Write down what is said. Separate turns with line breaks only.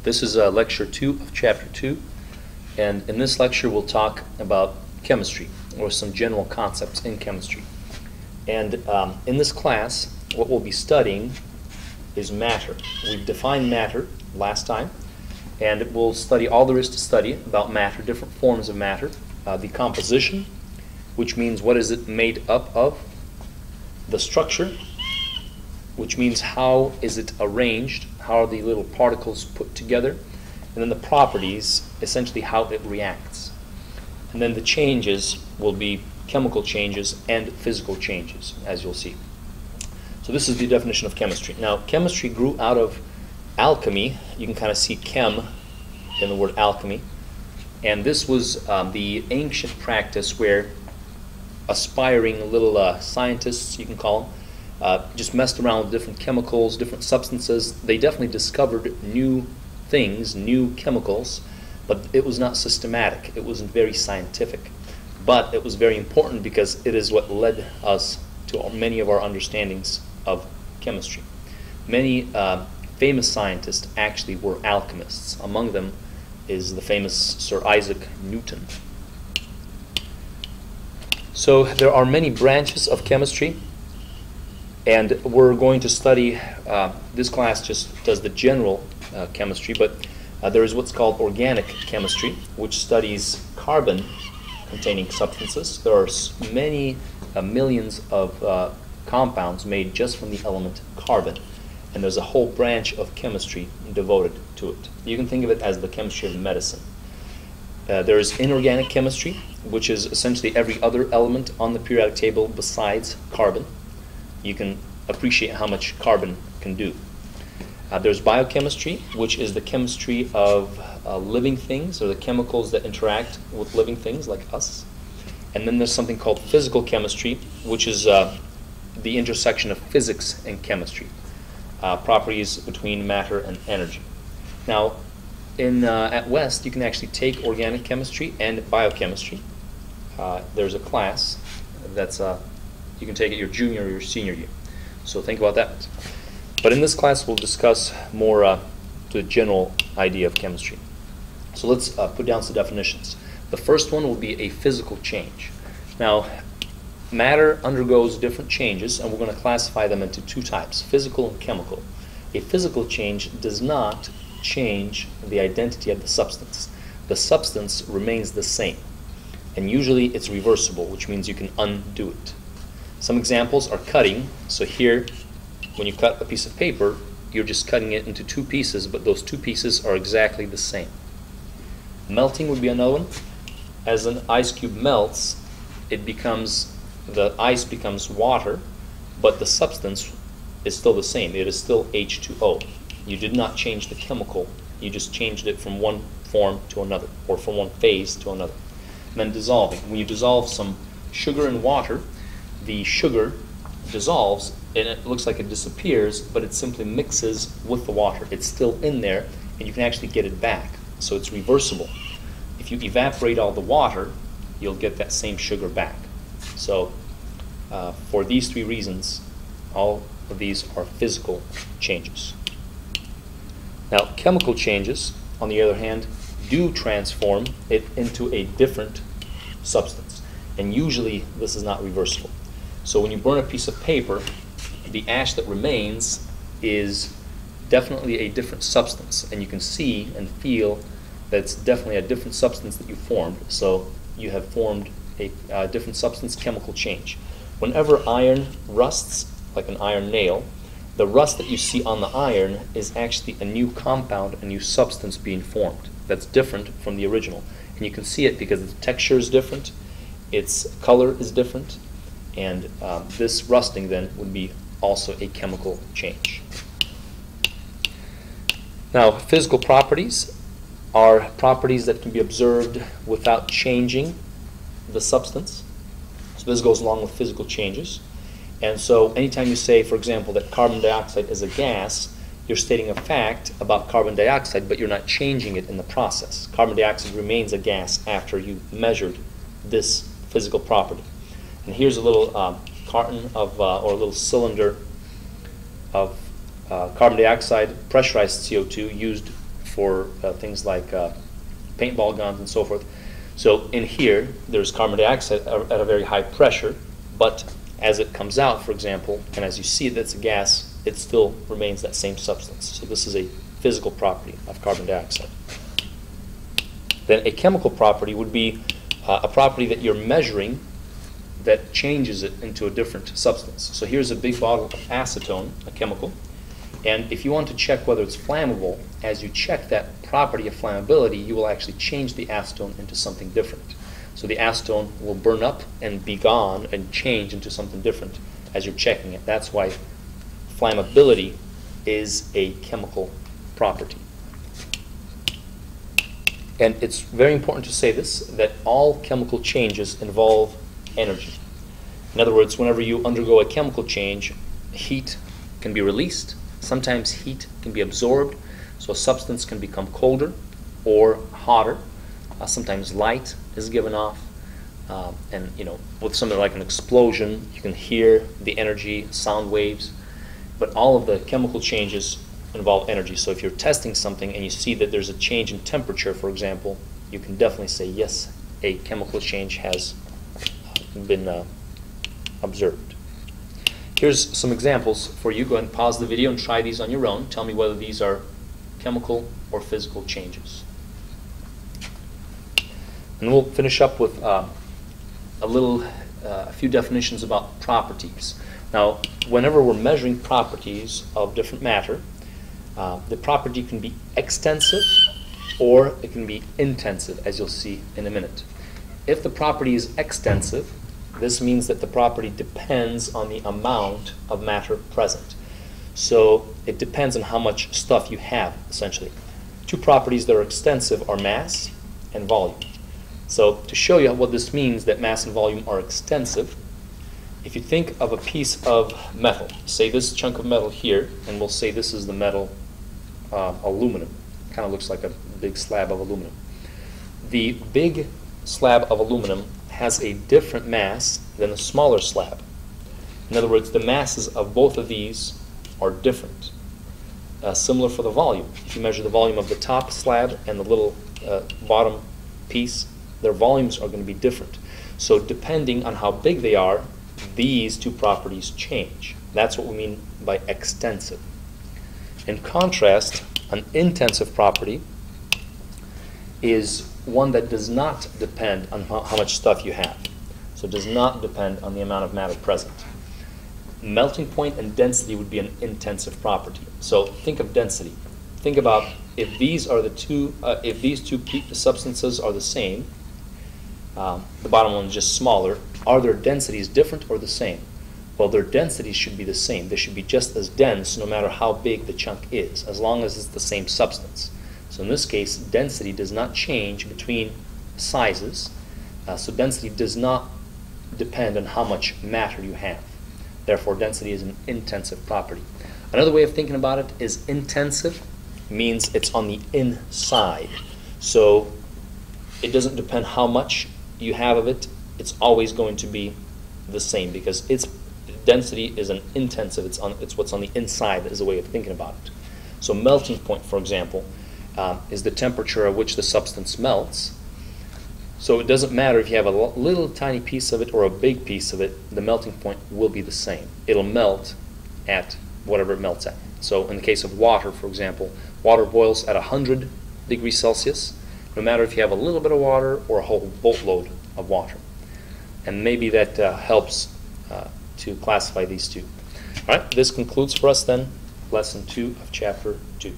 This is lecture 2 of chapter 2, and in this lecture we'll talk about chemistry, or some general concepts in chemistry. And in this class, what we'll be studying is matter. We've defined matter last time, and we'll study all there is to study about matter, different forms of matter, the composition, which means what is it made up of, the structure, which means how is it arranged, how are the little particles put together, and then the properties, essentially how it reacts. And then the changes will be chemical changes and physical changes, as you'll see. So this is the definition of chemistry. Now, chemistry grew out of alchemy. You can kind of see chem in the word alchemy. And this was the ancient practice where aspiring little scientists, you can call them, just messed around with different chemicals, different substances. They definitely discovered new things, new chemicals, but it was not systematic. It wasn't very scientific. But it was very important because it is what led us to many of our understandings of chemistry. Many famous scientists actually were alchemists. Among them is the famous Sir Isaac Newton. So there are many branches of chemistry, and we're going to study, this class just does the general chemistry, but there is what's called organic chemistry, which studies carbon-containing substances. There are many millions of compounds made just from the element carbon, and there's a whole branch of chemistry devoted to it. You can think of it as the chemistry of medicine. There is inorganic chemistry, which is essentially every other element on the periodic table besides carbon. You can appreciate how much carbon can do. There's biochemistry, which is the chemistry of living things, or the chemicals that interact with living things like us. And then there's something called physical chemistry, which is the intersection of physics and chemistry, properties between matter and energy. Now, at West, you can actually take organic chemistry and biochemistry. There's a class that's you can take it your junior or your senior year. So think about that. But in this class, we'll discuss more the general idea of chemistry. So let's put down some definitions. The first one will be a physical change. Now, matter undergoes different changes, and we're going to classify them into two types, physical and chemical. A physical change does not change the identity of the substance. The substance remains the same, and usually it's reversible, which means you can undo it. Some examples are cutting. So here, when you cut a piece of paper, you're just cutting it into two pieces, but those two pieces are exactly the same. Melting would be another one. As an ice cube melts, the ice becomes water, but the substance is still the same. It is still H2O. You did not change the chemical. You just changed it from one form to another, or from one phase to another. And then dissolving. When you dissolve some sugar in water, the sugar dissolves, and it looks like it disappears, but it simply mixes with the water. It's still in there, and you can actually get it back. So it's reversible. If you evaporate all the water, you'll get that same sugar back. So for these three reasons, all of these are physical changes. Now, chemical changes, on the other hand, do transform it into a different substance. And usually, this is not reversible. So when you burn a piece of paper, the ash that remains is definitely a different substance. And you can see and feel that it's definitely a different substance that you formed. So you have formed a different substance, chemical change. Whenever iron rusts, like an iron nail, the rust that you see on the iron is actually a new compound, a new substance being formed that's different from the original. And you can see it because the texture is different, its color is different, and this rusting then would be also a chemical change. Now, physical properties are properties that can be observed without changing the substance. So this goes along with physical changes. And so anytime you say, for example, that carbon dioxide is a gas, you're stating a fact about carbon dioxide, but you're not changing it in the process. Carbon dioxide remains a gas after you measured this physical property. And here's a little carton of, or a little cylinder of carbon dioxide, pressurized CO2, used for things like paintball guns and so forth. So in here, there's carbon dioxide at a very high pressure, but as it comes out, for example, and as you see that's a gas, it still remains that same substance. So this is a physical property of carbon dioxide. Then a chemical property would be a property that you're measuring that changes it into a different substance. So here's a big bottle of acetone, a chemical, and if you want to check whether it's flammable, as you check that property of flammability, you will actually change the acetone into something different. So the acetone will burn up and be gone and change into something different as you're checking it. That's why flammability is a chemical property. And it's very important to say this, that all chemical changes involve energy. In other words, whenever you undergo a chemical change, heat can be released. Sometimes heat can be absorbed, so a substance can become colder or hotter. Sometimes light is given off. And with something like an explosion, you can hear the energy, sound waves. But all of the chemical changes involve energy. So if you're testing something and you see that there's a change in temperature, for example, you can definitely say, yes, a chemical change has been observed. Here's some examples for you. Go ahead and pause the video and try these on your own. Tell me whether these are chemical or physical changes. And we'll finish up with a few definitions about properties. Now, whenever we're measuring properties of different matter, the property can be extensive or it can be intensive, as you'll see in a minute. If the property is extensive, this means that the property depends on the amount of matter present. So it depends on how much stuff you have, essentially. Two properties that are extensive are mass and volume. So to show you what this means, that mass and volume are extensive, if you think of a piece of metal, say this chunk of metal here, and we'll say this is the metal aluminum. Kind of looks like a big slab of aluminum. The big slab of aluminum has a different mass than the smaller slab. In other words, the masses of both of these are different. Similar for the volume. If you measure the volume of the top slab and the little bottom piece, their volumes are going to be different. So depending on how big they are, these two properties change. That's what we mean by extensive. In contrast, an intensive property is one that does not depend on how much stuff you have. So it does not depend on the amount of matter present. Melting point and density would be an intensive property. So think of density. Think about if these are the two, if these two substances are the same, the bottom one is just smaller, are their densities different or the same? Well, their densities should be the same. They should be just as dense no matter how big the chunk is, as long as it's the same substance. So in this case, density does not change between sizes. So density does not depend on how much matter you have. Therefore, density is an intensive property. Another way of thinking about it is intensive means it's on the inside. So it doesn't depend how much you have of it. It's always going to be the same because its density is an intensive. It's what's on the inside is a way of thinking about it. So melting point, for example, is the temperature at which the substance melts. So it doesn't matter if you have a little tiny piece of it or a big piece of it, the melting point will be the same. It'll melt at whatever it melts at. So in the case of water, for example, water boils at 100 degrees Celsius, no matter if you have a little bit of water or a whole boatload of water. And maybe that helps to classify these two. All right, this concludes for us then Lesson 2 of Chapter 2.